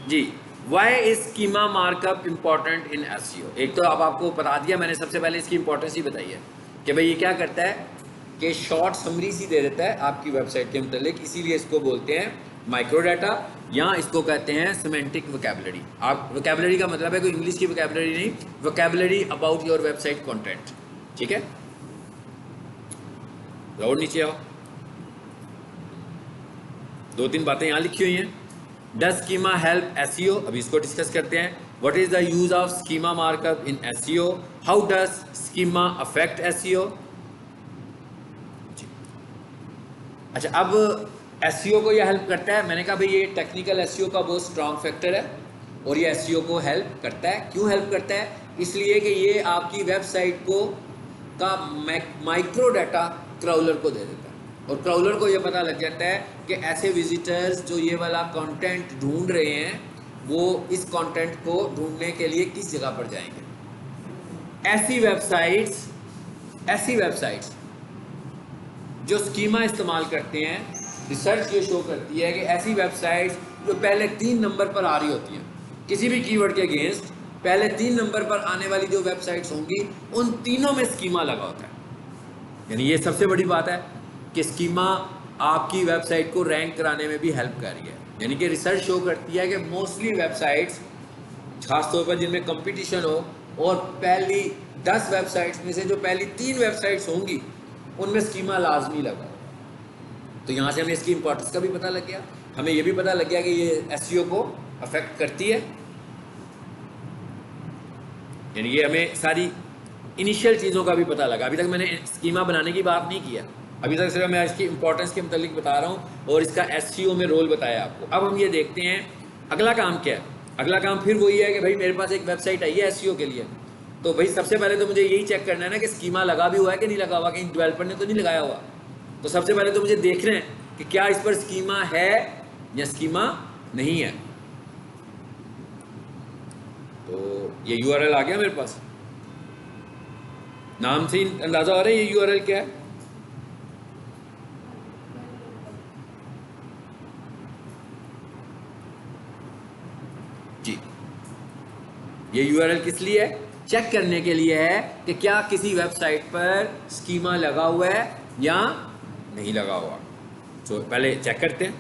Ji, why is schema markup important in SEO. एक तो अब आपको बता दिया मैंने, सबसे पहले इसकी इंपॉर्टेंस ही बताई है कि भाई ये क्या करता है कि शॉर्ट समरी सी दे देता है आपकी वेबसाइट के मतलब, इसीलिए इसको बोलते हैं माइक्रो डाटा, या इसको कहते हैं सिमेंटिक वोकैबुलरी। आप वोकैबुलरी का मतलब है कोई इंग्लिश की वोकैबुलरी नहीं, vocabulary about your website content. ठीक है, और नीचे आओ, दो तीन बातें यहाँ लिखी हुई हैं। डज स्कीमा हेल्प एसईओ, अभी इसको डिस्कस करते हैं। What is the use of schema markup in SEO, how does schema affect SEO. अच्छा, अब एसईओ को ये हेल्प करता है, मैंने कहा भाई ये टेक्निकल एसईओ का बहुत स्ट्रॉन्ग फैक्टर है और ये एसईओ को हेल्प करता है। क्यों हेल्प करता है? इसलिए कि ये आपकी वेबसाइट को का माइक्रो डाटा क्राउलर को दे देता है, और क्राउलर को ये पता लग जाता है कि ऐसे विजिटर्स जो ये वाला कंटेंट ढूंढ रहे हैं वो इस कंटेंट को ढूंढने के लिए किस जगह पर जाएंगे। ऐसी वेबसाइट्स जो स्कीमा इस्तेमाल करते हैं, रिसर्च ये शो करती है कि ऐसी वेबसाइट्स जो पहले 3 नंबर पर आ रही होती हैं किसी भी कीवर्ड के अगेंस्ट, पहले 3 नंबर पर आने वाली जो वेबसाइट्स होंगी उन तीनों में स्कीमा लगा होता है। यानी ये सबसे बड़ी बात है कि स्कीमा आपकी वेबसाइट को रैंक कराने में भी हेल्प कर रही है। यानी कि रिसर्च शो करती है कि मोस्टली वेबसाइट्स, खासतौर पर जिनमें कंपटीशन हो, और पहली 10 वेबसाइट्स में से जो पहली 3 वेबसाइट्स होंगी उनमें स्कीमा लाजमी लगा। तो यहाँ से हमें इसकी इंपॉर्टेंस का भी पता लग गया, हमें ये भी पता लग गया कि ये एसईओ को अफेक्ट करती है। यानी ये हमें सारी इनिशियल चीज़ों का भी पता लगा। अभी तक मैंने स्कीमा बनाने की बात नहीं किया, अभी तक सिर्फ मैं इसकी इंपॉर्टेंस के मतलब बता रहा हूँ और इसका एसईओ में रोल बताया आपको। अब हम ये देखते हैं अगला काम क्या है। अगला काम फिर वही है कि भाई मेरे पास एक वेबसाइट आई है एसईओ के लिए, तो भाई सबसे पहले तो मुझे यही चेक करना है ना कि स्कीमा लगा भी हुआ है कि नहीं लगा हुआ, कहीं डेवलपर ने तो नहीं लगाया हुआ। तो सबसे पहले तो मुझे देखना है कि क्या इस पर स्कीमा है या स्कीमा नहीं है। तो ये यूआरएल आ गया मेरे पास, नाम से ही अंदाजा हो रहा है ये यूआरएल क्या है। जी, ये यूआरएल किस लिए है? चेक करने के लिए है कि क्या किसी वेबसाइट पर स्कीमा लगा हुआ है या नहीं लगा हुआ। तो पहले चेक करते हैं।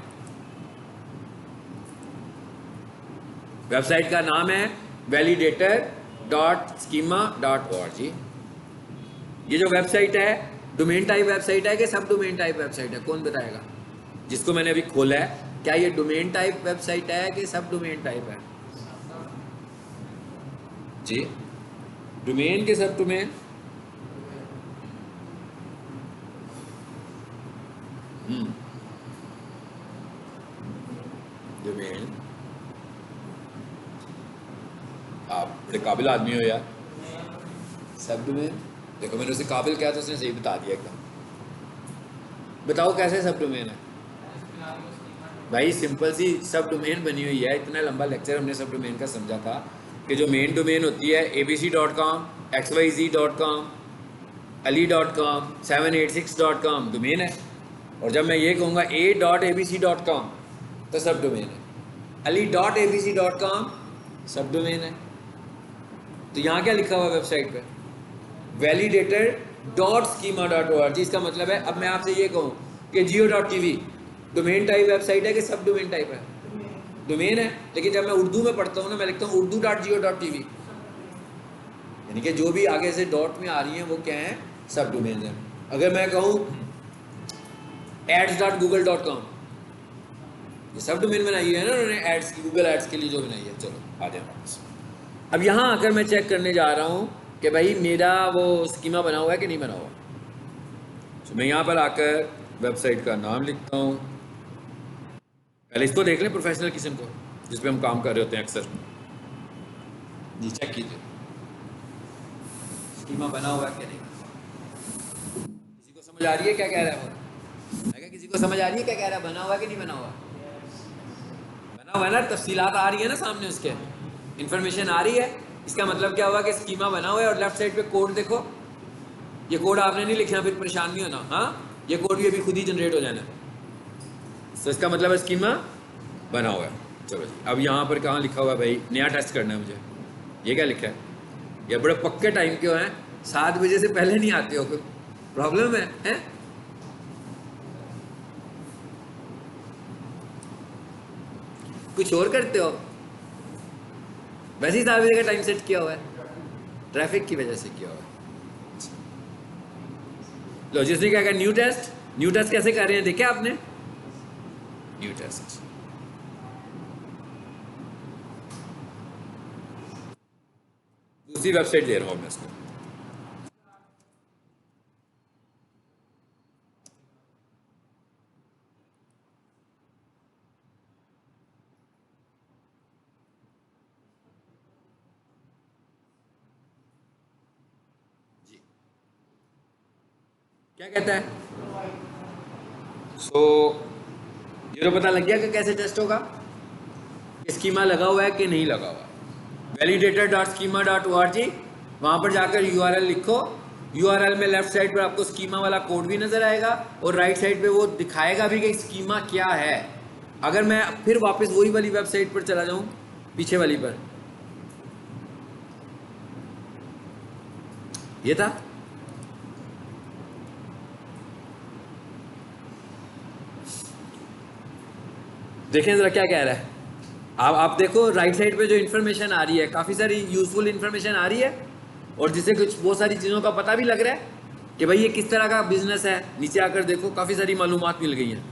वेबसाइट का नाम है validator.schema.org। ये जो वेबसाइट है डोमेन टाइप वेबसाइट है कि सब डोमेन टाइप वेबसाइट है? कौन बताएगा? जिसको मैंने अभी खोला है, क्या ये डोमेन टाइप वेबसाइट है कि सब डोमेन टाइप है? जी, डोमेन के सब डोमेन। डोमेन, आप बड़े काबिल आदमी हो यार। सब डोमेन, देखो मैंने उसे काबिल किया तो उसने सही बता दिया एकदम। बताओ कैसे सब डोमेन है? भाई सिंपल सी सब डोमेन बनी हुई है। इतना लंबा लेक्चर हमने सब डोमेन का समझा था कि जो मेन डोमेन होती है abc.com, xyz.com, ali.com, 786.com domain है। और जब मैं ये कहूँगा a.abc.com तो सब डोमेन है। ali.abc.com सब डोमेन है। तो यहाँ क्या लिखा हुआ वेबसाइट पे? validator.schema.org। इसका मतलब है, अब मैं आपसे ये कहूँ कि geo.tv डोमेन टाइप वेबसाइट है कि सब डोमेन टाइप है? डोमेन है। लेकिन जब मैं उर्दू में पढ़ता हूँ ना, मैं लिखता हूँ urdu.geo.tv, यानी कि जो भी आगे से डॉट में आ रही हैं वो क्या है? सब डोमेन है। अगर मैं कहूँ ads.google.com, ये सब डोमेन बनाई है ना उन्होंने, एड्स की, गूगल एड्स के लिए जो बनाई है। चलो आ जाए वापस। अब यहाँ आकर मैं चेक करने जा रहा हूँ कि भाई मेरा वो स्कीमा बना हुआ है कि नहीं बना हुआ। तो मैं यहाँ पर आकर वेबसाइट का नाम लिखता हूँ। पहले इसको देख लें, प्रोफेशनल किस्म को जिस पे हम काम कर रहे होते हैं अक्सर। जी चेक कीजिए स्कीमा बना हुआ है कि नहीं। किसी को समझ आ रही है क्या कह रहा है? मैं क्या, किसी को समझ आ रही है क्या कह रहा है? बना हुआ है कि नहीं बना हुआ? बना हुआ है ना, तफसीलात आ रही है ना सामने, उसके इंफॉर्मेशन आ रही है। इसका मतलब क्या हुआ कि स्कीमा बना हुआ है। और लेफ्ट साइड पे कोड देखो, ये कोड आपने नहीं लिखना, फिर परेशान नहीं होना। हाँ, ये कोड भी अभी खुद ही जनरेट हो जाना है। तो इसका मतलब है स्कीमा बना हुआ है। चलो जी, अब यहाँ पर कहाँ लिखा हुआ है भाई, नया टेस्ट करना है मुझे, ये क्या लिखा है? ये बड़े पक्के टाइम क्यों हैं? 7 बजे से पहले नहीं आते हो, कोई प्रॉब्लम है? कुछ और करते हो? वैसे ही 7 बजे का टाइम सेट किया हुआ है, ट्रैफिक की वजह से किया हुआ है। लो, जिसने क्या कहा न्यू टेस्ट, न्यू टेस्ट कैसे कर रहे हैं देखा आपने? न्यू टेस्ट दूसरी वेबसाइट दे रहा हूं मैं इसको। क्या कहता है? ये तो पता लग गया कि कैसे टेस्ट होगा, स्कीमा लगा हुआ है कि नहीं लगा हुआ। validator.schema.org, वहां पर जाकर URL लिखो। URL में लेफ्ट साइड पर आपको स्कीमा वाला कोड भी नजर आएगा और राइट साइड पे वो दिखाएगा भी कि स्कीमा क्या है। अगर मैं फिर वापस वही वाली वेबसाइट पर चला जाऊं, पीछे वाली पर, ये था, देखें जरा क्या कह रहा है। आप देखो राइट साइड पे जो इन्फॉर्मेशन आ रही है, काफ़ी सारी यूजफुल इन्फॉर्मेशन आ रही है और जिससे कुछ बहुत सारी चीज़ों का पता भी लग रहा है कि भाई ये किस तरह का बिजनेस है। नीचे आकर देखो काफ़ी सारी मालूमात मिल गई हैं,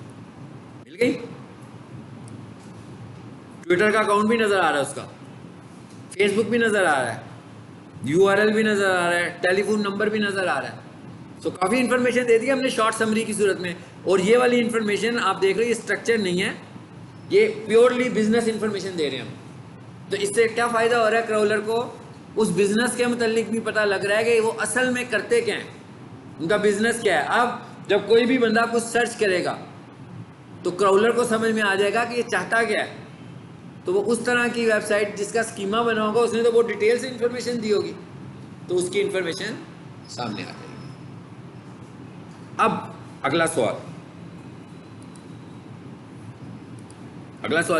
मिल गई। ट्विटर का अकाउंट भी नज़र आ रहा है उसका, फेसबुक भी नज़र आ रहा है, URL भी नज़र आ रहा है, टेलीफोन नंबर भी नज़र आ रहा है। तो काफ़ी इन्फॉर्मेशन दे दी हमने शॉर्ट समरी की सूरत में। और ये वाली इन्फॉर्मेशन आप देख रहे हो, ये स्ट्रक्चर नहीं है, ये प्योरली बिजनेस इंफॉर्मेशन दे रहे हैं हम। तो इससे क्या फ़ायदा हो रहा है क्राउलर को? उस बिज़नेस के मुतालिक भी पता लग रहा है कि वो असल में करते क्या हैं, उनका बिज़नेस क्या है। अब जब कोई भी बंदा कुछ सर्च करेगा तो क्राउलर को समझ में आ जाएगा कि ये चाहता क्या है। तो वो उस तरह की वेबसाइट जिसका स्कीमा बना होगा, उसने तो वो डिटेल से इंफॉर्मेशन दी होगी, तो उसकी इंफॉर्मेशन सामने आ जाएगी। अब अगला सवाल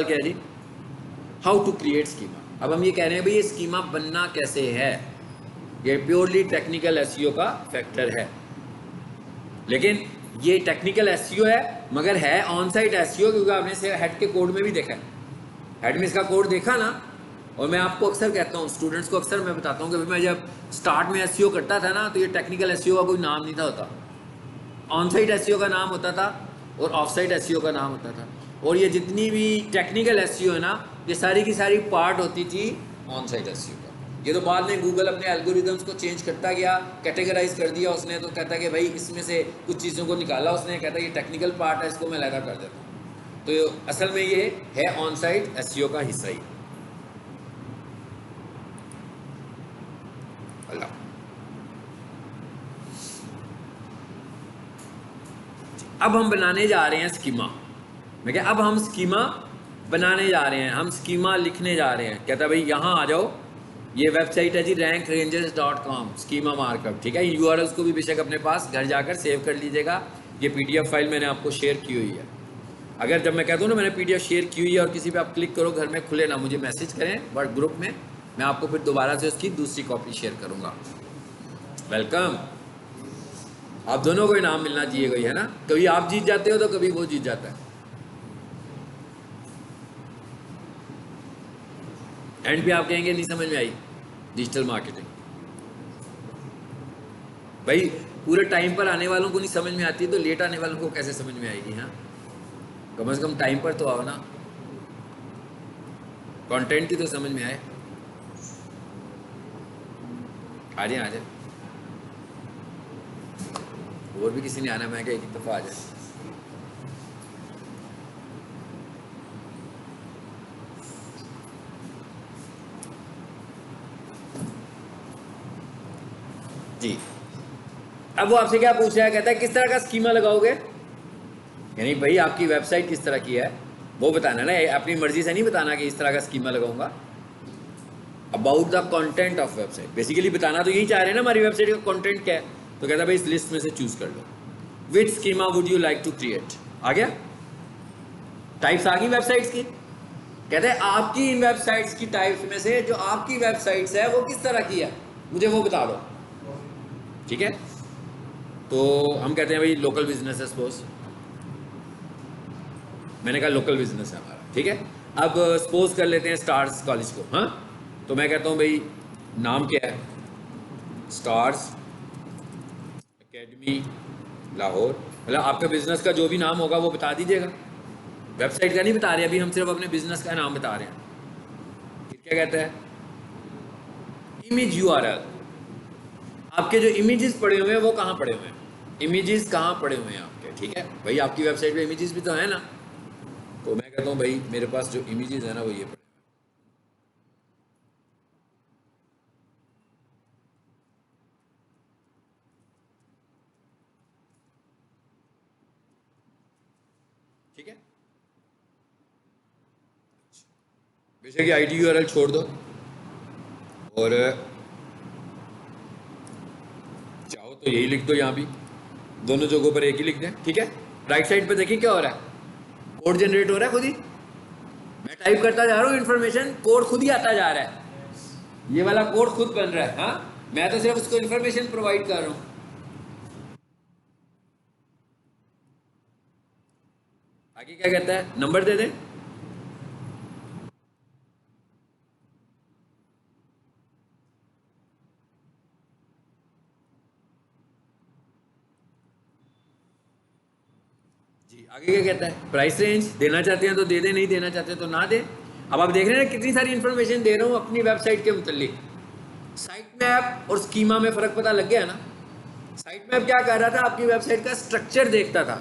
क्या है जी? How to create schema. अब हम ये कह रहे हैं भाई ये स्कीमा बनना कैसे है। ये प्योरली टेक्निकल एसईओ का फैक्टर है, लेकिन ये टेक्निकल एसईओ है मगर है ऑन साइट एसईओ, क्योंकि आपने से हेड के कोड में भी देखा है। हेड में इसका कोड देखा ना। और मैं आपको अक्सर कहता हूँ, स्टूडेंट्स को अक्सर मैं बताता हूँ कि मैं जब स्टार्ट में एसईओ करता था ना, तो ये टेक्निकल एसईओ का कोई नाम नहीं था होता। ऑन साइट एसईओ का नाम होता था और ऑफ साइट एसईओ का नाम होता था। और ये जितनी भी टेक्निकल एसईओ है ना, ये सारी की सारी पार्ट होती थी ऑन साइट एसईओ का। ये तो बाद में गूगल अपने एल्गोरिदम्स को चेंज करता गया, कैटेगराइज कर दिया उसने। तो कहता कि भाई इसमें से कुछ चीज़ों को निकाला उसने, कहता ये टेक्निकल पार्ट है, इसको मैं अलग कर देता हूँ। तो असल में ये है ऑन साइट एसईओ का हिस्सा ही। अल्लाह, अब हम बनाने जा रहे हैं स्कीमा। मैं क्या, अब हम स्कीमा बनाने जा रहे हैं, हम स्कीमा लिखने जा रहे हैं। कहता भाई यहाँ आ जाओ, ये वेबसाइट है जी rankrangers.com, स्कीमा मार्कअप। ठीक है, URLs को भी बेशक अपने पास घर जाकर सेव कर लीजिएगा। ये PDF फाइल मैंने आपको शेयर की हुई है। अगर जब मैं कहता हूँ ना मैंने PDF शेयर की हुई है और किसी पे आप क्लिक करो घर में खुले ना, मुझे मैसेज करें व्हाट्सएप ग्रुप में, मैं आपको फिर दोबारा से उसकी दूसरी कॉपी शेयर करूँगा। वेलकम। आप दोनों को इनाम मिलना चाहिए कोई, है ना। कभी आप जीत जाते हो तो कभी वो जीत जाता है। एंड पे आप कहेंगे नहीं समझ में आई डिजिटल मार्केटिंग। भाई पूरे टाइम पर आने वालों को नहीं समझ में आती, तो लेट आने वालों को कैसे समझ में आएगी? हाँ, कम से कम टाइम पर तो आओ ना, कंटेंट की तो समझ में आए। आ जाए आ जाए, और भी किसी ने आना, मैं क्या एक दफ़ा आ जाए। जी, अब वो आपसे क्या पूछ रहा है? कहता है किस तरह का स्कीमा लगाओगे, यानी भाई आपकी वेबसाइट किस तरह की है वो बताना ना, अपनी मर्जी से नहीं बताना कि इस तरह का स्कीमा लगाऊंगा। About the content of website, basically बताना तो यही चाह रहे हैं ना हमारी वेबसाइट का कंटेंट क्या है। तो कहता है भाई इस लिस्ट में से चूज कर लो, which schema would you like to create. आ गया, टाइप्स आ गई वेबसाइट्स की। कहते हैं आपकी इन वेबसाइट्स की टाइप्स में से जो आपकी वेबसाइट्स है वो किस तरह की है, मुझे वो बता दो। ठीक है, तो हम कहते हैं भाई लोकल बिजनेस है, सपोज मैंने कहा लोकल बिजनेस है हमारा। ठीक है, अब सपोज कर लेते हैं स्टार्स कॉलेज को। हाँ, तो मैं कहता हूँ भाई नाम क्या है, स्टार्स एकेडमी लाहौर। मतलब आपका बिजनेस का जो भी नाम होगा वो बता दीजिएगा, वेबसाइट का नहीं बता रहे अभी, हम सिर्फ अपने बिजनेस का नाम बता रहे हैं। फिर क्या कहता है, इमेज यूआरएल। आपके जो इमेजेस पड़े हुए हैं वो कहाँ पड़े हुए हैं, इमेजेस कहाँ पड़े हुए हैं आपके। ठीक है भाई, आपकी वेबसाइट पे इमेजेस भी तो है ना, तो मैं कहता हूँ भाई मेरे पास जो इमेजेस है ना वो ये पड़े। ठीक है, बेशक आईडी यूआरएल छोड़ दो, और चाहो तो यही लिख दो, यहाँ भी दोनों जगहों पर एक ही लिख दें। ठीक है, राइट साइड पे देखिए क्या हो रहा है, कोड जनरेट हो रहा है खुद ही। मैं टाइप करता जा रहा हूँ इन्फॉर्मेशन, कोड खुद ही आता जा रहा है, ये वाला कोड खुद बन रहा है। हाँ, मैं तो सिर्फ उसको इन्फॉर्मेशन प्रोवाइड कर रहा हूँ। आगे क्या कहता है, नंबर दे दें। जी, आगे क्या कहता है, प्राइस रेंज देना चाहते हैं तो दे दें, नहीं देना चाहते तो ना दें। अब आप देख रहे हैं ना कितनी सारी इन्फॉर्मेशन दे रहा हूँ अपनी वेबसाइट के मुतल्लिक। साइट मैप और स्कीमा में फ़र्क पता लग गया ना। साइट मैप क्या कर रहा था, आपकी वेबसाइट का स्ट्रक्चर देखता था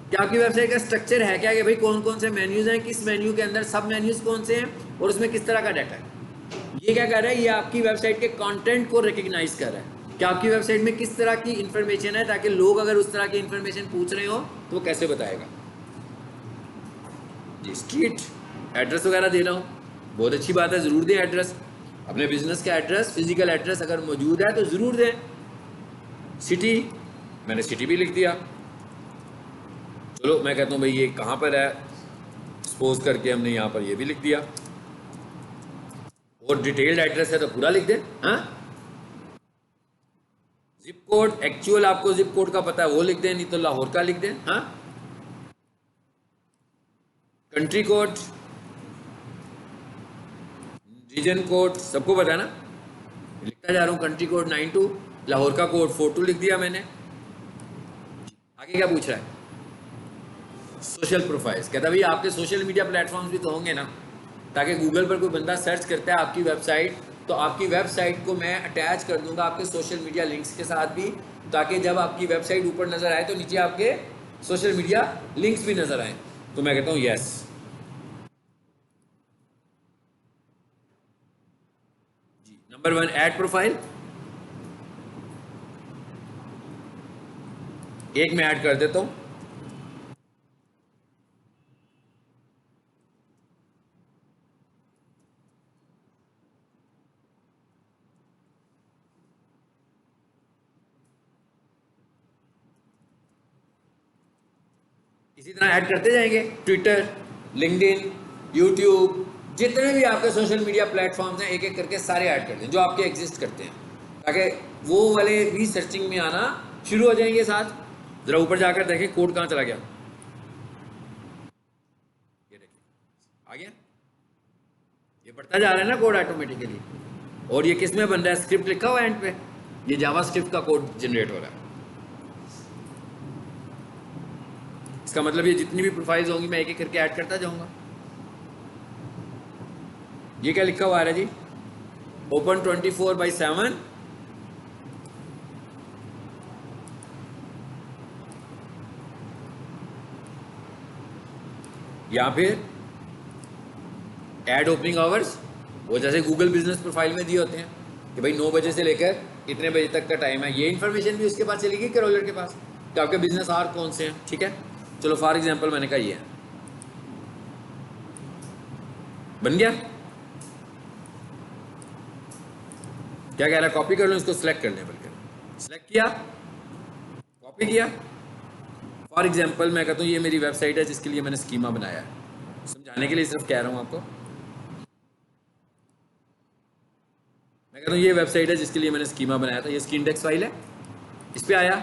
कि आपकी वेबसाइट का स्ट्रक्चर है क्या, कि भाई कौन कौन से मेन्यूज़ हैं, किस मेन्यू के अंदर सब मेन्यूज़ कौन से हैं और उसमें किस तरह का डाटा है। ये क्या कर रहा है, ये आपकी वेबसाइट के कंटेंट को रिकग्नाइज कर रहा है कि आपकी वेबसाइट में किस तरह की इन्फॉर्मेशन है, ताकि लोग अगर उस तरह की इन्फॉर्मेशन पूछ रहे हो तो वो कैसे बताएगा। जी, स्ट्रीट एड्रेस वगैरह देना हो, बहुत अच्छी बात है, ज़रूर दें एड्रेस, अपने बिजनेस का एड्रेस, फिजिकल एड्रेस अगर मौजूद है तो ज़रूर दें। सिटी, मैंने सिटी भी लिख दिया। चलो मैं कहता हूँ भाई ये कहाँ पर है, सपोज करके हमने यहाँ पर ये भी लिख दिया, और डिटेल्ड एड्रेस है तो पूरा लिख दें। हाँ, जिप कोड, एक्चुअल आपको जिप कोड का पता है वो लिख दें, नहीं तो लाहौर का लिख दें। हाँ, कंट्री कोड, रीजन कोड सबको पता है ना, लिखता जा रहा हूँ। कंट्री कोड 92, लाहौर का कोड 42 लिख दिया मैंने। आगे क्या पूछ रहा है, सोशल प्रोफाइल्स। कहता भाई आपके सोशल मीडिया प्लेटफॉर्म्स भी तो होंगे ना, ताकि गूगल पर कोई बंदा सर्च करता है आपकी वेबसाइट, तो आपकी वेबसाइट को मैं अटैच कर दूंगा आपके सोशल मीडिया लिंक्स के साथ भी, ताकि जब आपकी वेबसाइट ऊपर नज़र आए तो नीचे आपके सोशल मीडिया लिंक्स भी नज़र आए। तो मैं कहता हूँ यस। जी, नंबर 1 ऐड प्रोफाइल, एक मैं ऐड कर देता हूँ। इसी तरह ऐड करते जाएंगे, ट्विटर, लिंक्डइन, यूट्यूब, जितने भी आपके सोशल मीडिया प्लेटफॉर्म्स हैं एक एक करके सारे ऐड कर दें जो आपके एग्जिस्ट करते हैं, ताकि वो वाले भी सर्चिंग में आना शुरू हो जाएंगे साथ। जरा ऊपर जाकर देखें कोड कहाँ चला गया, ये देखिए आ गया, ये बढ़ता जा रहा है ना कोड ऑटोमेटिकली। और ये किस में बन रहा है, स्क्रिप्ट लिखा हुआ है एंड पे, ये जावास्क्रिप्ट का कोड जनरेट हो रहा है। इसका मतलब ये जितनी भी प्रोफाइल्स होंगी मैं एक एक करके ऐड करता जाऊंगा। ये क्या लिखा हुआ है जी, ओपन 24/7, या फिर ऐड ओपनिंग आवर्स, वो जैसे गूगल बिजनेस प्रोफाइल में दिए होते हैं कि भाई 9 बजे से लेकर इतने बजे तक का टाइम है। ये इन्फॉर्मेशन भी उसके पास चलेगी कैरोलर के पास कि आपके बिजनेस आवर कौन से हैं। ठीक है, चलो फॉर एग्जांपल मैंने कहा ये है, बन गया। क्या कह रहा है, कॉपी कर लो, इसको सिलेक्ट कर लें, बल्कि सिलेक्ट किया, कॉपी किया। फॉर एग्जांपल मैं कहता हूँ ये मेरी वेबसाइट है जिसके लिए मैंने स्कीमा बनाया है, समझाने आने के लिए सिर्फ कह रहा हूँ आपको। मैं कहता हूँ ये वेबसाइट है जिसके लिए मैंने स्कीमा बनाया था, ये इसकी इंडेक्स फाइल है, इस पे आया,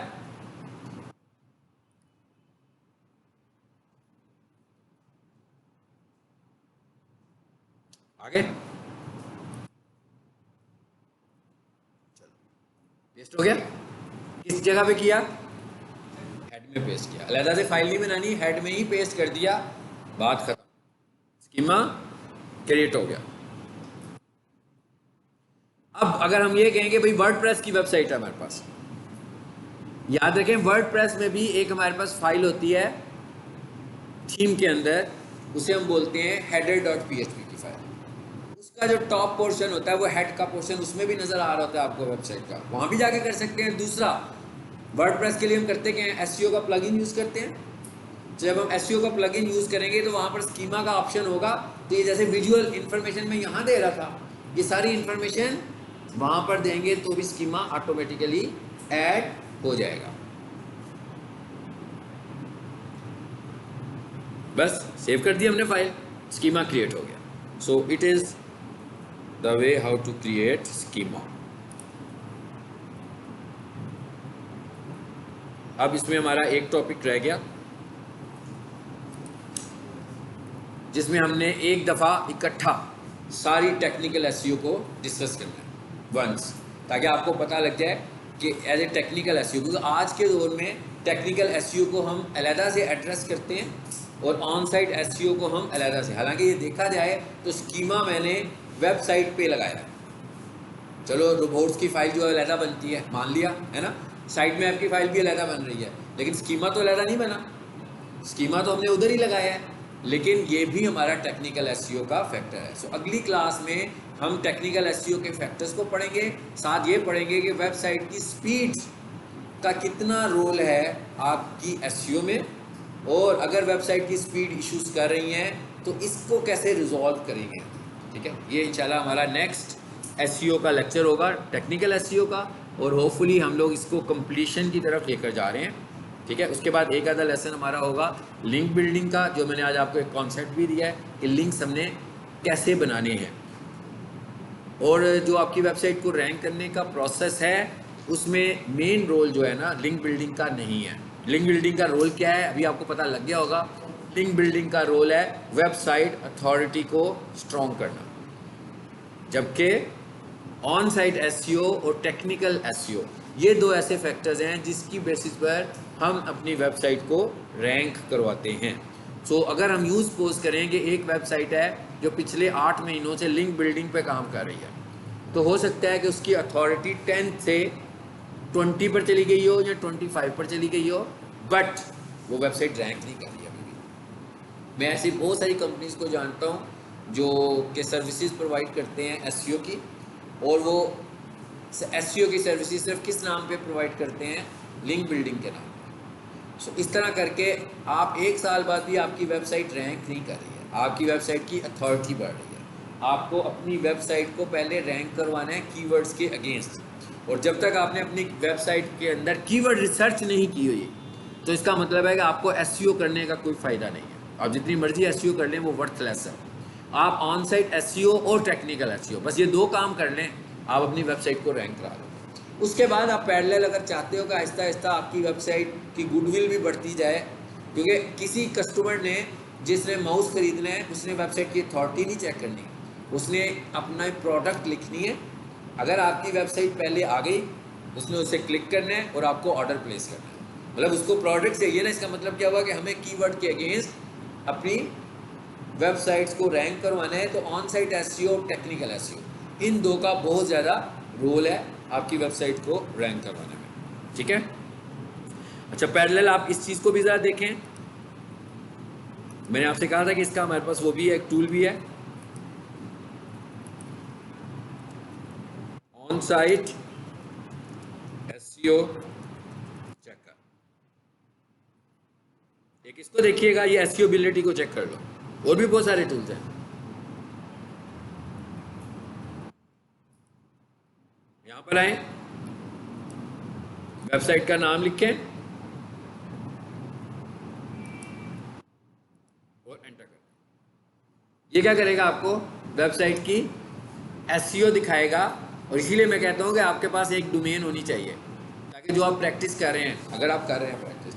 आगे पेस्ट हो गया। किस जगह पे किया? हेड में पेस्ट किया, अलहदा से फाइल नहीं बनानी, हेड में ही पेस्ट कर दिया, बात खत्म, स्कीमा क्रिएट हो गया। अब अगर हम ये कहें कि भाई वर्डप्रेस की वेबसाइट है हमारे पास, याद रखें वर्डप्रेस में भी एक हमारे पास फाइल होती है थीम के अंदर, उसे हम बोलते हैं header.php की फाइल। उसका जो टॉप पोर्शन होता है वो हेड का पोर्शन उसमें भी नजर आ रहा होता है आपको वेबसाइट का, वहां भी जाके कर सकते हैं। दूसरा, वर्डप्रेस के लिए हम करते क्या है, एसईओ का प्लगइन यूज करते हैं। जब हम एसईओ का प्लगइन यूज करेंगे तो वहां पर स्कीमा का ऑप्शन होगा, तो ये जैसे विजुअल इंफॉर्मेशन में यहाँ दे रहा था, ये सारी इंफॉर्मेशन वहां पर देंगे तो भी स्कीमा ऑटोमेटिकली ऐड हो जाएगा। बस सेव कर दिया हमने फाइल, स्कीमा क्रिएट हो गया। So it is the way how to create schema. अब इसमें हमारा एक टॉपिक रह गया जिसमें हमने एक दफ़ा इकट्ठा सारी टेक्निकल एसईओ को डिस्कस करना है वंस, ताकि आपको पता लग जाए कि एज ए टेक्निकल एसईओ, क्योंकि आज के दौर में टेक्निकल एसईओ को हम अलहदा से एड्रेस करते हैं और ऑन साइट एसईओ को हम अलहदा से। हालांकि ये देखा जाए तो स्कीमा मैंने वेबसाइट पे लगाया, चलो रोबोट्स की फाइल जो है अलहदा बनती है, मान लिया है ना, साइट में आपकी फाइल भी अलहदा बन रही है, लेकिन स्कीमा तो अलहदा नहीं बना, स्कीमा तो हमने उधर ही लगाया है। लेकिन ये भी हमारा टेक्निकल एसईओ का फैक्टर है। सो अगली क्लास में हम टेक्निकल एसईओ के फैक्टर्स को पढ़ेंगे, साथ ये पढ़ेंगे कि वेबसाइट की स्पीड का कितना रोल है आपकी एसईओ में, और अगर वेबसाइट की स्पीड इश्यूज कर रही हैं तो इसको कैसे रिजॉल्व करेंगे। ठीक है, ये इंशाल्लाह हमारा नेक्स्ट एसईओ का लेक्चर होगा, टेक्निकल एसईओ का, और होपफुली हम लोग इसको कंप्लीशन की तरफ लेकर जा रहे हैं। ठीक है, उसके बाद एक आधा लेसन हमारा होगा लिंक बिल्डिंग का, जो मैंने आज आपको एक कॉन्सेप्ट भी दिया है कि लिंक्स हमने कैसे बनाने हैं, और जो आपकी वेबसाइट को रैंक करने का प्रोसेस है उसमें मेन रोल जो है ना लिंक बिल्डिंग का नहीं है। लिंक बिल्डिंग का रोल क्या है अभी आपको पता लग गया होगा। लिंक बिल्डिंग का रोल है वेबसाइट अथॉरिटी को स्ट्रॉन्ग करना, जबकि ऑन साइट एसईओ और टेक्निकल एसईओ ये दो ऐसे फैक्टर्स हैं जिसकी बेसिस पर हम अपनी वेबसाइट को रैंक करवाते हैं। सो अगर हम यूज़ पोज करें कि एक वेबसाइट है जो पिछले 8 महीनों से लिंक बिल्डिंग पे काम कर रही है, तो हो सकता है कि उसकी अथॉरिटी 10 से 20 पर चली गई हो या 25 पर चली गई हो, बट वो वेबसाइट रैंक नहीं कर रही अभी भी। मैं ऐसी बहुत सारी कंपनीज को जानता हूँ जो कि सर्विसेज प्रोवाइड करते हैं एसईओ की, और वो एसईओ की सर्विसेज सिर्फ किस नाम पे प्रोवाइड करते हैं, लिंक बिल्डिंग के नाम पे। सो इस तरह करके आप 1 साल बाद भी आपकी वेबसाइट रैंक नहीं कर रही है, आपकी वेबसाइट की अथॉरिटी बढ़ रही है। आपको अपनी वेबसाइट को पहले रैंक करवाना है कीवर्ड्स के अगेंस्ट, और जब तक आपने अपनी वेबसाइट के अंदर कीवर्ड रिसर्च नहीं की हुई तो इसका मतलब है कि आपको एसईओ करने का कोई फ़ायदा नहीं है। आप जितनी मर्जी एसईओ कर लें वो वर्थलेस है। आप ऑन साइट एसईओ और टेक्निकल एसईओ बस ये 2 काम कर लें, आप अपनी वेबसाइट को रैंक करा लो। उसके बाद आप पैरेलल अगर चाहते हो कि आहिस्ता आहिस्ता आपकी वेबसाइट की गुडविल भी बढ़ती जाए, क्योंकि किसी कस्टमर ने जिसने माउस खरीदना है उसने वेबसाइट की अथॉरिटी नहीं चेक करनी, उसने अपना प्रोडक्ट लिखनी है। अगर आपकी वेबसाइट पहले आ गई उसने उसे क्लिक करना है और आपको ऑर्डर प्लेस करना है, मतलब उसको प्रोडक्ट चाहिए ना। इसका मतलब क्या हुआ कि हमें कीवर्ड के अगेंस्ट अपनी वेबसाइट्स को रैंक करवाना है। तो ऑन साइट एसईओ और टेक्निकल एसईओ इन 2 का बहुत ज़्यादा रोल है आपकी वेबसाइट को रैंक करवाने में। ठीक है, अच्छा पैरेलल आप इस चीज़ को भी ज़रा देखें। मैंने आपसे कहा था कि इसका हमारे पास वो भी है, एक टूल भी है, ऑन साइट एसईओ चेकर। एक इसको देखिएगा, ये एसईओ एबिलिटी को चेक कर लो, और भी बहुत सारे टूल्स हैं। यहां पर आए, वेबसाइट का नाम लिखें और एंटर करें। ये क्या करेगा, आपको वेबसाइट की एसईओ दिखाएगा। और इसीलिए मैं कहता हूँ कि आपके पास एक डोमेन होनी चाहिए, ताकि जो आप प्रैक्टिस कर रहे हैं, अगर आप कर रहे हैं प्रैक्टिस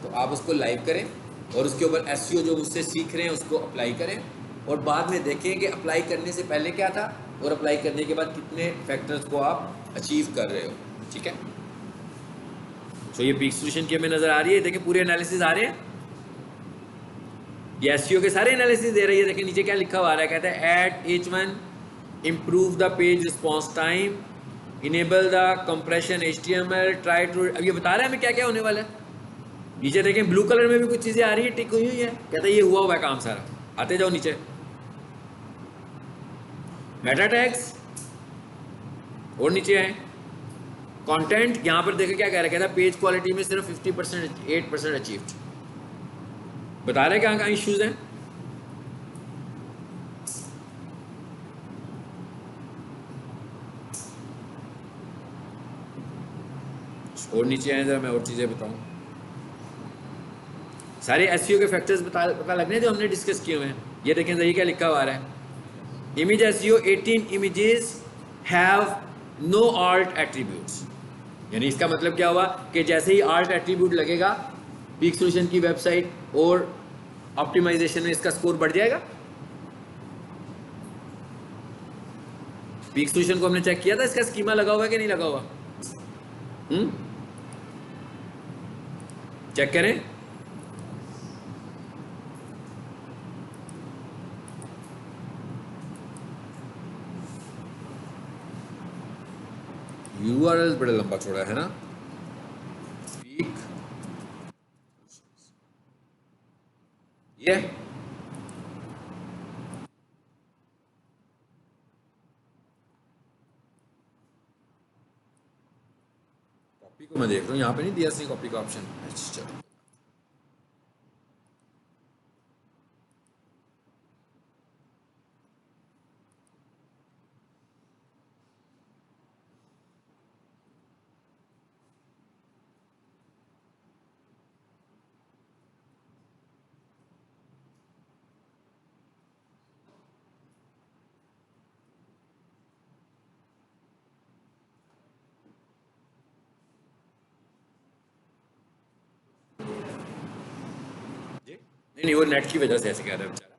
तो आप उसको लाइव करें और उसके ऊपर एसईओ जो मुझसे सीख रहे हैं उसको अप्लाई करें, और बाद में देखें कि अप्लाई करने से पहले क्या था और अप्लाई करने के बाद कितने फैक्टर्स को आप अचीव कर रहे हो। ठीक है, तो ये पीक सॉल्यूशन की हमें नज़र आ रही है। देखिए पूरे एनालिसिस आ रहे हैं, ये एसईओ के सारे एनालिसिस दे रही है। देखिए नीचे क्या लिखा हुआ आ रहा है, कहता है add H1 improve the page response time, enable the compression HTML, try to, अब ये बता रहा है हमें क्या क्या होने वाला है। नीचे देखें ब्लू कलर में भी कुछ चीज़ें आ रही है, टिक हुई हुई है, कहता है ये हुआ हुआ है काम सारा। आते जाओ नीचे, मेटा टैग्स और नीचे आए कंटेंट। यहाँ पर देखें क्या कह रहा है, कहता है पेज क्वालिटी में सिर्फ 50% 8% अचीव्ड। बता रहे कहाँ कहाँ इश्यूज हैं। और नीचे आए जरा मैं और चीज़ें बताऊँ। सारे एसईओ के फैक्टर्स पता लगने जो हमने डिस्कस किए हुए हैं। ये देखें ये क्या लिखा हुआ है, image SEO 18 images have no alt attributes. यानी इसका मतलब क्या हुआ कि जैसे ही आल्ट एट्रीब्यूट लगेगा पीक सॉल्यूशन की वेबसाइट और ऑप्टिमाइजेशन में इसका स्कोर बढ़ जाएगा। पीक सॉल्यूशन को हमने चेक किया था, इसका स्कीमा लगा हुआ है कि नहीं लगा हुआ, चेक करें। यूआरएल बड़ा लंबा छोड़ा है ना, पीक ये कॉपी को मैं देख रहा हूँ, यहाँ पे नहीं दिया सी कॉपी का ऑप्शन। अच्छा चलो नहीं, वो नेट की वजह से ऐसे कह रहा है बेचारा।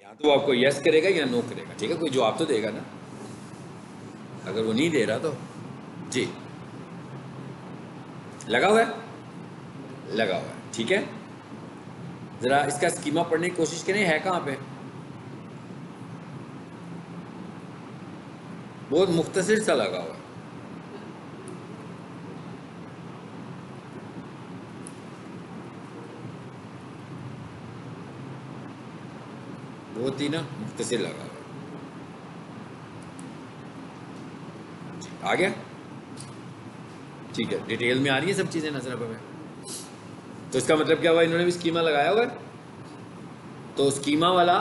यहाँ तो वो आपको यस करेगा या नो करेगा, ठीक है, कोई जवाब तो देगा ना। अगर वो नहीं दे रहा तो जी लगा हुआ है, लगा हुआ है, ठीक है। जरा इसका स्कीमा पढ़ने की कोशिश करें, है कहाँ पे। बहुत मुख्तसर सा लगा हुआ है। बहुत ही ना मुख्तसर लगा हुआ है। आ गया, ठीक है, डिटेल में आ रही है सब चीज़ें नजर अब हमें। तो इसका मतलब क्या हुआ, इन्होंने भी स्कीमा लगाया हुआ है। तो स्कीमा वाला,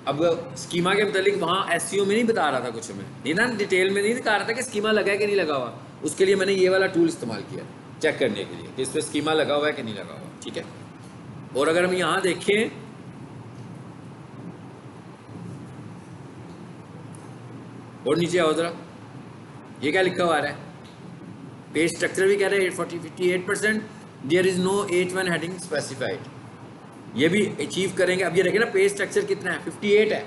अब स्कीमा के मतलब वहाँ एसईओ में नहीं बता रहा था कुछ, हमें नहीं ना डिटेल में नहीं दिखा रहा था कि स्कीमा लगा है कि नहीं लगा हुआ। उसके लिए मैंने ये वाला टूल इस्तेमाल किया चेक करने के लिए कि इस पर स्कीमा लगा हुआ है कि नहीं लगा हुआ, ठीक है। और अगर हम यहाँ देखें और नीचे आओ जरा, ये क्या लिखा हुआ है, पेज स्ट्रक्चर भी कह रहे हैं 58%, there is no H1 heading specified. ये भी अचीव करेंगे। अब ये देखिए ना पेज स्ट्रक्चर कितना है, 58 है।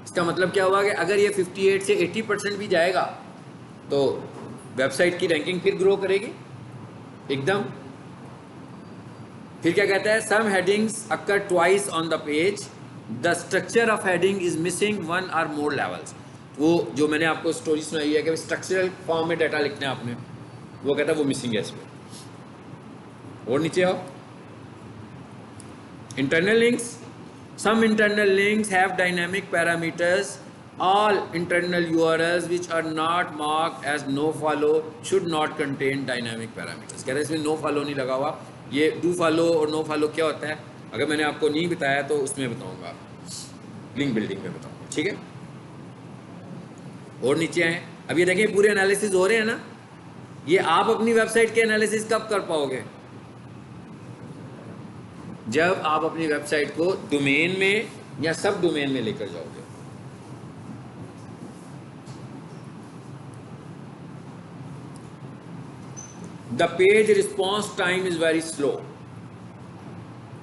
इसका मतलब क्या हुआ कि अगर ये 58 से 80% भी जाएगा तो वेबसाइट की रैंकिंग फिर ग्रो करेगी एकदम। फिर क्या कहता है, some headings occur twice on the page, the structure of heading is missing one और मोर लेवल्स। वो जो मैंने आपको स्टोरी सुनाई है कि स्ट्रक्चरल फॉर्म में डाटा लिखना है आपने, वो कहता है वो मिसिंग है इसमें। और नीचे आओ, internal links, some internal links have dynamic parameters. All internal URLs which are not marked as no follow should not contain dynamic parameters। कह रहे हैं इसमें नो फॉलो नहीं लगा हुआ। ये डू फॉलो और नो फॉलो क्या होता है, अगर मैंने आपको नहीं बताया तो उसमें बताऊंगा, लिंक बिल्डिंग में बताऊंगा, ठीक है। और नीचे आए, अब ये देखिए पूरे एनालिसिस हो रहे हैं ना। ये आप अपनी वेबसाइट के एनालिसिस कब कर पाओगे, जब आप अपनी वेबसाइट को डोमेन में या सब डोमेन में लेकर जाओगे। The page response time is very slow,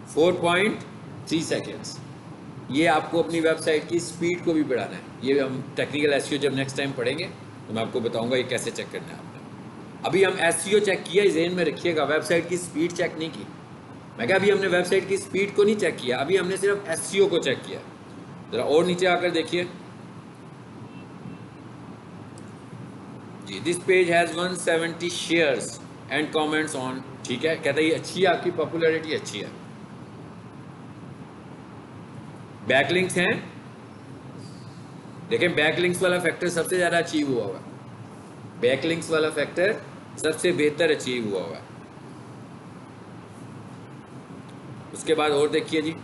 4.3 seconds. ये आपको अपनी वेबसाइट की स्पीड को भी बढ़ाना है। ये हम टेक्निकल एसईओ जब नेक्स्ट टाइम पढ़ेंगे तो मैं आपको बताऊंगा ये कैसे चेक करना है आपने। अभी हम एसईओ चेक किया, ज़हन में रखिएगा, वेबसाइट की स्पीड चेक नहीं की। मैं कहा अभी हमने वेबसाइट की स्पीड को नहीं चेक किया, अभी हमने सिर्फ एसईओ को चेक किया। जरा और नीचे आकर देखिए जी, this page has 170 shares and comments on, ठीक है, कहता है ये अच्छी है, आपकी पॉपुलैरिटी अच्छी है। बैकलिंक्स हैं, देखें बैकलिंक्स वाला फैक्टर सबसे ज़्यादा अचीव हुआ हुआ है। बैकलिंक्स वाला फैक्टर सबसे बेहतर अचीव हुआ हुआ है। उसके बाद और देखिए जी,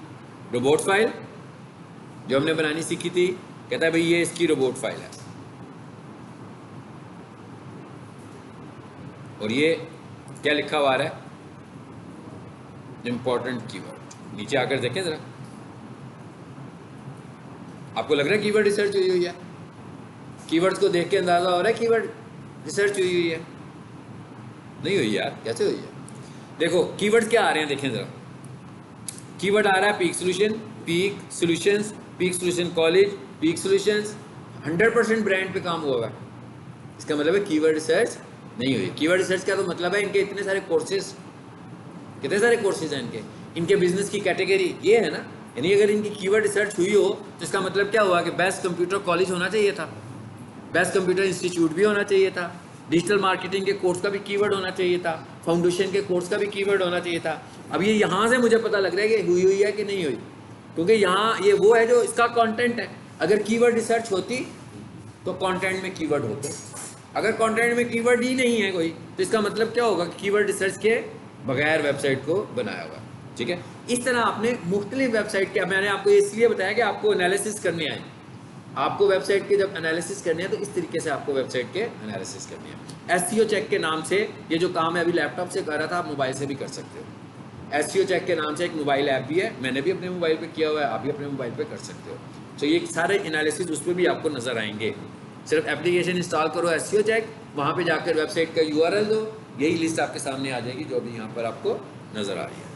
रोबोट फाइल जो हमने बनानी सीखी थी, कहता है भाई ये इसकी रोबोट फाइल है, और ये क्या लिखा हुआ है, इंपॉर्टेंट कीवर्ड। नीचे आकर देखें जरा, आपको लग रहा है कीवर्ड रिसर्च हुई है? कीवर्ड्स को देख के अंदाजा हो रहा है कीवर्ड रिसर्च हुई है? नहीं हुई यार, कैसे हुई है? देखो कीवर्ड्स क्या आ रहे हैं, देखें जरा। कीवर्ड आ रहा है peak solution, peak solutions, peak solution college, peak solutions. 100% brand पे काम हुआ है। इसका मतलब है कीवर्ड रिसर्च नहीं हुई। कीवर्ड रिसर्च का तो मतलब है इनके इतने सारे कोर्सेज, कितने सारे कोर्सेज हैं इनके बिजनेस की कैटेगरी ये है ना। यानी अगर इनकी कीवर्ड रिसर्च हुई हो तो इसका मतलब क्या हुआ कि बेस्ट कंप्यूटर कॉलेज होना चाहिए था, बेस्ट कंप्यूटर इंस्टीट्यूट भी होना चाहिए था, डिजिटल मार्केटिंग के कोर्स का भी कीवर्ड होना चाहिए था, फाउंडेशन के कोर्स का भी कीवर्ड होना चाहिए था। अब ये यहाँ से मुझे पता लग रहा है कि हुई है कि नहीं हुई, क्योंकि यहाँ ये वो है जो इसका कंटेंट है। अगर कीवर्ड रिसर्च होती तो कंटेंट में कीवर्ड होते, अगर कंटेंट में कीवर्ड ही नहीं है कोई तो इसका मतलब क्या होगा कि कीवर्ड रिसर्च के बगैर वेबसाइट को बनाया हुआ। ठीक है, इस तरह आपने मुख्तलिफ वेबसाइट के, मैंने आपको इसलिए बताया कि आपको एनालिसिस करने आए, आपको वेबसाइट के जब एनालिसिस करने हैं तो इस तरीके से आपको वेबसाइट के एनालिसिस करनी है। एसईओ चेक के नाम से ये जो काम है अभी लैपटॉप से कर रहा था, आप मोबाइल से भी कर सकते हो। एसईओ चेक के नाम से एक मोबाइल ऐप भी है, मैंने भी अपने मोबाइल पे किया हुआ है, आप भी अपने मोबाइल पे कर सकते हो। तो ये सारे एनालिसिस उस पर भी आपको नज़र आएंगे। सिर्फ एप्लीकेशन इंस्टॉल करो एसईओ चेक, वहाँ पे जाकर वेबसाइट का यूआरएल दो, यही लिस्ट आपके सामने आ जाएगी जो अभी यहाँ पर आपको नज़र आ रही है।